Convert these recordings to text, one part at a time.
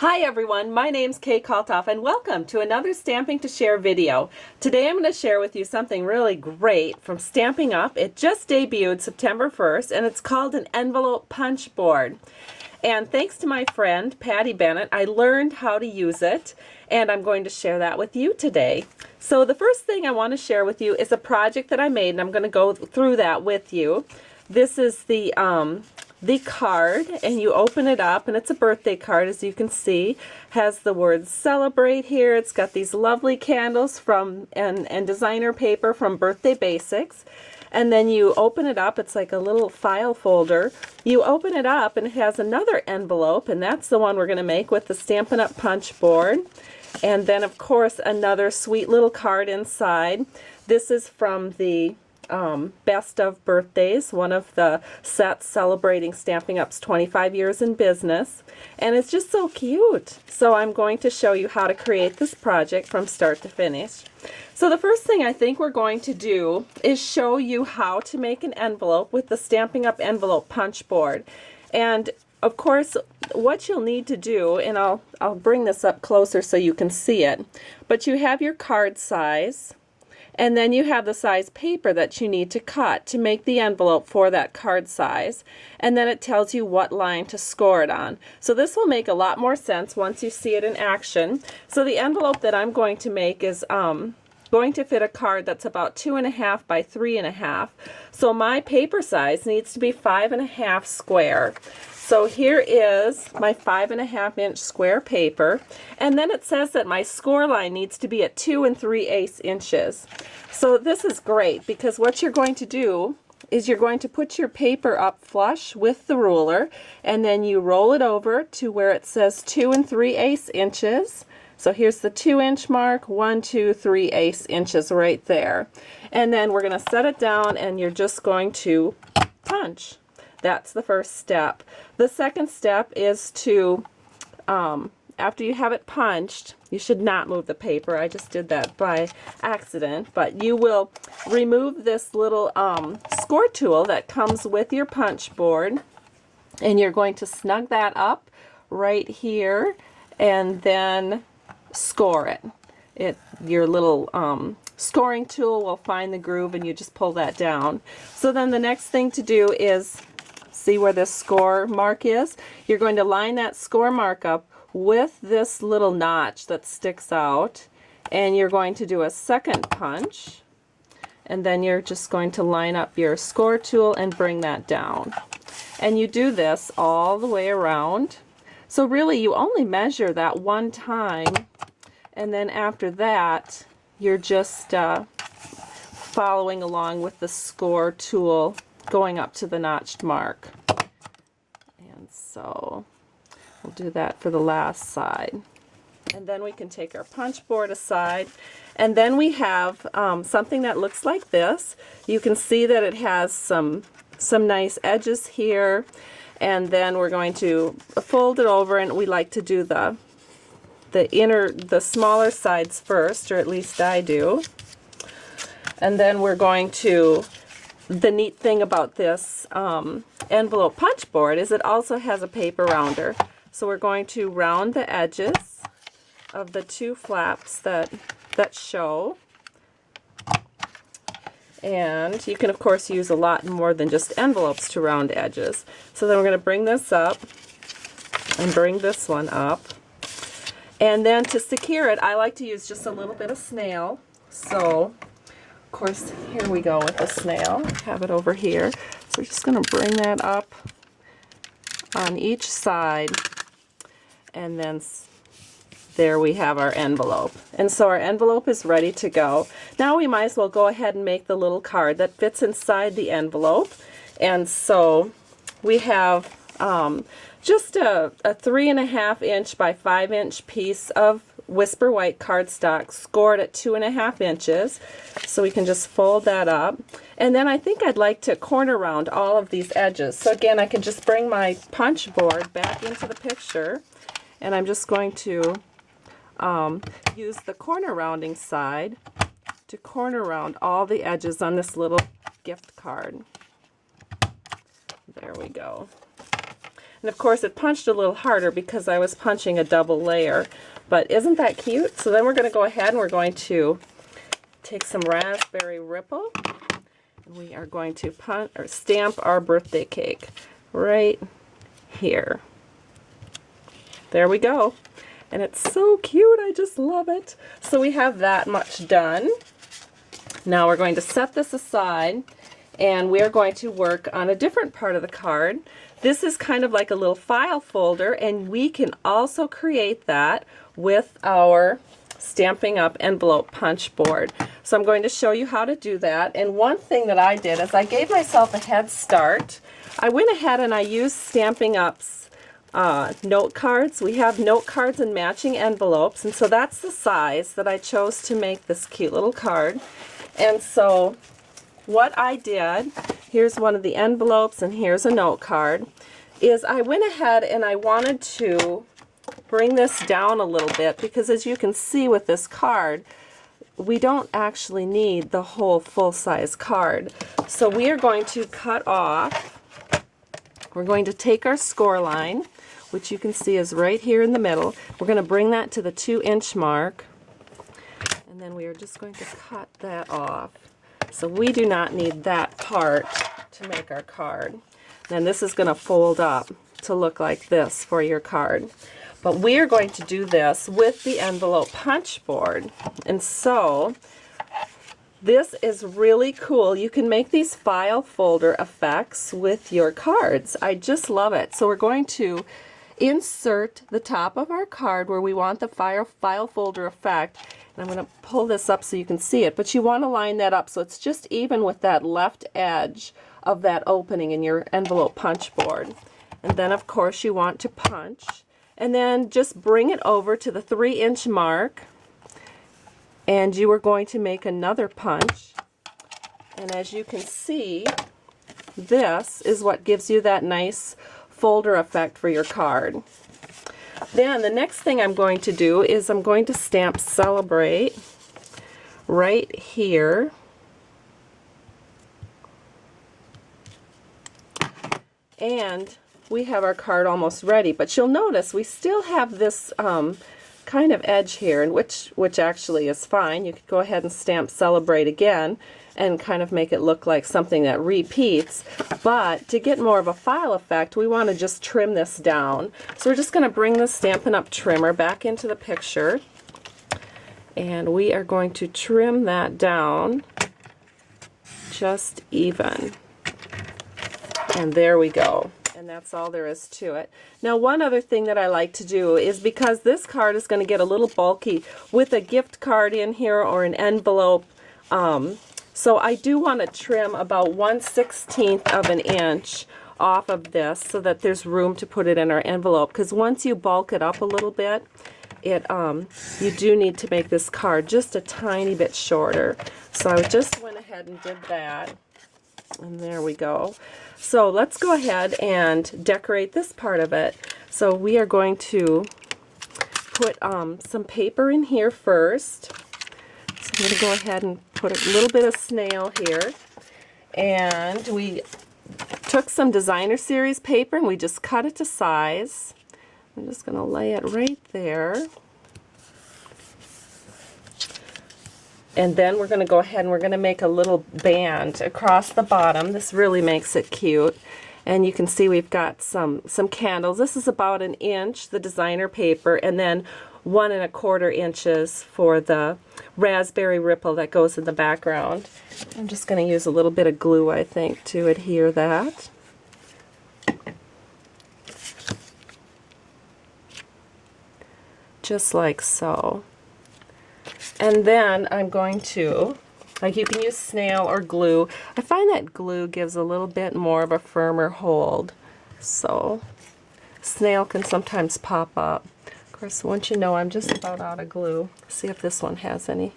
Hi everyone, my name's Kalthoff and welcome to another Stamping to Share video. Today I'm going to share with you something really great from Stampin' Up. It just debuted September 1st and it's called an envelope punch board. And thanks to my friend Patty Bennett, I learned how to use it and I'm going to share that with you today. So the first thing I want to share with you is a project that I made and I'm going to go through that with you. This is the card, and you open it up and it's a birthday card, as you can see. Has the word celebrate here. It's got these lovely candles from and designer paper from Birthday Basics. And then you open it up, it's like a little file folder. You open it up and it has another envelope, and that's the one we're going to make with the Stampin' Up! Punch board. And then of course another sweet little card inside. This is from the Best of Birthdays, one of the sets celebrating Stampin' Up's 25 years in business, and it's just so cute. So I'm going to show you how to create this project from start to finish. So the first thing I think we're going to do is show you how to make an envelope with the Stampin' Up! Envelope punch board. And of course what you'll need to do, and I'll bring this up closer so you can see it, but you have your card size. And then you have the size paper that you need to cut to make the envelope for that card size. And then it tells you what line to score it on. So this will make a lot more sense once you see it in action. So the envelope that I'm going to make is going to fit a card that's about 2.5 by 3.5. So my paper size needs to be 5.5 square. So here is my 5.5 inch square paper, and then it says that my score line needs to be at 2 3/8 inches. So this is great because what you're going to do is you're going to put your paper up flush with the ruler, and then you roll it over to where it says 2 3/8 inches. So here's the 2-inch mark, 1 2 3/8 inches right there. And then we're going to set it down and you're just going to punch. That's the first step. The second step is to, after you have it punched, you should not move the paper. I just did that by accident, but you will remove this little score tool that comes with your punch board, and you're going to snug that up right here and then score it. Your little scoring tool will find the groove and you just pull that down. So then the next thing to do is see where this score mark is. You're going to line that score mark up with this little notch that sticks out, and you're going to do a second punch, and then you're just going to line up your score tool and bring that down. And you do this all the way around. So really you only measure that one time, and then after that you're just following along with the score tool going up to the notched mark. And so we'll do that for the last side. And then we can take our punch board aside, and then we have something that looks like this. You can see that it has some nice edges here, and then we're going to fold it over, and we like to do the smaller sides first, or at least I do. And then we're going to, the neat thing about this envelope punch board is it also has a paper rounder. So we're going to round the edges of the two flaps that show. And you can of course use a lot more than just envelopes to round edges. So then we're going to bring this up and bring this one up. And then to secure it, I like to use just a little bit of snail. So of course, here we go with the snail. I have it over here. So we're just going to bring that up on each side, and then there we have our envelope. And so our envelope is ready to go. Now we might as well go ahead and make the little card that fits inside the envelope. And so we have just a 3.5 inch by 5 inch piece of Whisper White cardstock scored at 2.5 inches. So we can just fold that up. And then I think I'd like to corner round all of these edges. So again, I can just bring my punch board back into the picture, and I'm just going to use the corner rounding side to corner round all the edges on this little gift card. There we go. And of course it punched a little harder because I was punching a double layer. But isn't that cute? So then we're going to go ahead and we're going to take some Raspberry Ripple. And we are going to stamp our birthday cake right here. There we go. And it's so cute. I just love it. So we have that much done. Now we're going to set this aside and we're going to work on a different part of the card. This is kind of like a little file folder, and we can also create that with our Stampin' Up! Envelope punch board. So I'm going to show you how to do that. And one thing that I did is I gave myself a head start. I went ahead and I used Stampin' Up's note cards. We have note cards and matching envelopes, and so that's the size that I chose to make this cute little card. And so what I did, here's one of the envelopes and here's a note card, is I went ahead and I wanted to bring this down a little bit because as you can see with this card, we don't actually need the whole full-size card. So we are going to cut off, we're going to take our score line, which you can see is right here in the middle. We're going to bring that to the 2-inch mark, and then we are just going to cut that off. So we do not need that part to make our card. Then this is going to fold up to look like this for your card. But we are going to do this with the envelope punch board. And so this is really cool. You can make these file folder effects with your cards. I just love it. So we're going to insert the top of our card where we want the file folder effect. And I'm going to pull this up so you can see it, but you want to line that up so it's just even with that left edge of that opening in your envelope punch board. And then of course you want to punch, and then just bring it over to the 3-inch mark, and you are going to make another punch. And as you can see, this is what gives you that nice folder effect for your card. Then the next thing I'm going to do is I'm going to stamp Celebrate right here. And we have our card almost ready, but you'll notice we still have this kind of edge here, and which actually is fine. You could go ahead and stamp Celebrate again and kind of make it look like something that repeats. But to get more of a file effect, we want to just trim this down. So we're just going to bring the Stampin' Up! Trimmer back into the picture, and we are going to trim that down just even. And there we go. And that's all there is to it. Now one other thing that I like to do is, because this card is going to get a little bulky with a gift card in here or an envelope, so I do want to trim about 1/16 of an inch off of this so that there's room to put it in our envelope, because once you bulk it up a little bit, you do need to make this card just a tiny bit shorter. So I just went ahead and did that, and there we go. So let's go ahead and decorate this part of it. So we are going to put some paper in here first. So I'm going to go ahead and put a little bit of snail here. And we took some designer series paper and we just cut it to size. I'm just going to lay it right there. And then we're going to go ahead and we're going to make a little band across the bottom. This really makes it cute. And you can see we've got some candles. This is about 1 inch, the designer paper, and then 1 1/4 inches for the raspberry ripple that goes in the background. I'm just going to use a little bit of glue, I think, to adhere that. Just like so. And then I'm going to, like, you can use snail or glue. I find that glue gives a little bit more of a firmer hold. So snail can sometimes pop up. Of course, once you know, I'm just about out of glue. See if this one has any.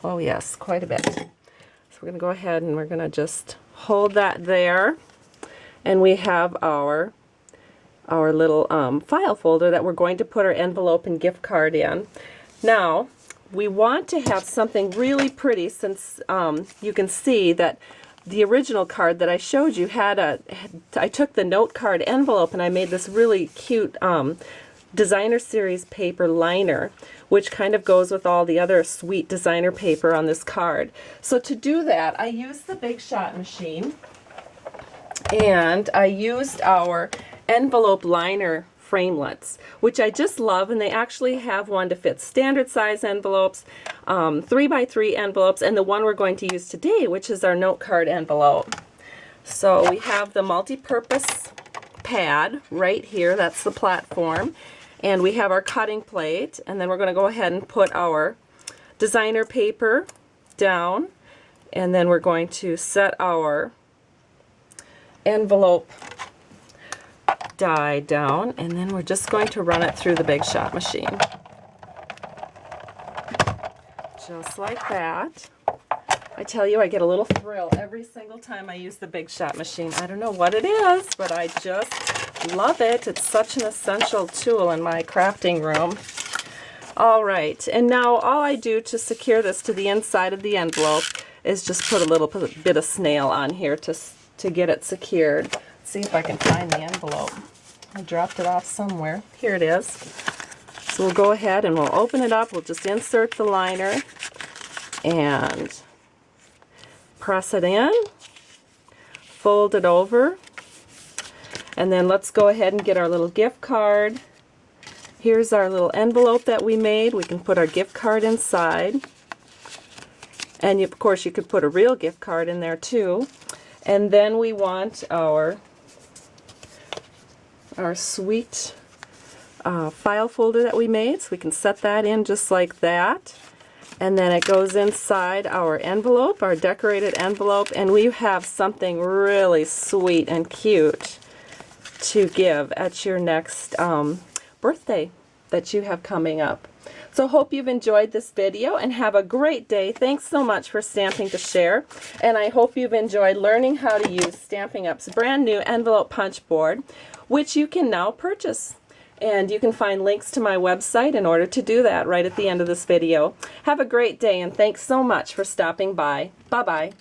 Oh yes, quite a bit. So we're going to go ahead and we're going to just hold that there. And we have our little file folder that we're going to put our envelope and gift card in. Now, we want to have something really pretty, since you can see that the original card that I showed you I took the note card envelope and I made this really cute designer series paper liner, which kind of goes with all the other sweet designer paper on this card. So to do that, I used the Big Shot machine, and I used our envelope liner framelits, which I just love, and they actually have one to fit standard size envelopes, 3x3 envelopes, and the one we're going to use today, which is our note card envelope. So we have the multi-purpose pad right here, that's the platform, and we have our cutting plate, and then we're going to go ahead and put our designer paper down, and then we're going to set our envelope die down, and then we're just going to run it through the Big Shot machine. Just like that. I tell you, I get a little thrill every single time I use the Big Shot machine. I don't know what it is, but I just love it. It's such an essential tool in my crafting room. All right, and now all I do to secure this to the inside of the envelope is just put a little bit of snail on here to get it secured. Let's see if I can find the envelope. I dropped it off somewhere. Here it is. So we'll go ahead and we'll open it up. We'll just insert the liner and press it in, fold it over, and then let's go ahead and get our little gift card. Here's our little envelope that we made. We can put our gift card inside, and of course you could put a real gift card in there too. And then we want our sweet file folder that we made, so we can set that in just like that. And then it goes inside our envelope, our decorated envelope, and we have something really sweet and cute to give at your next birthday that you have coming up. So hope you've enjoyed this video and have a great day. Thanks so much for Stamping to Share, and I hope you've enjoyed learning how to use Stampin' Up's brand new envelope punch board, which you can now purchase. And you can find links to my website in order to do that right at the end of this video. Have a great day, and thanks so much for stopping by. Bye-bye.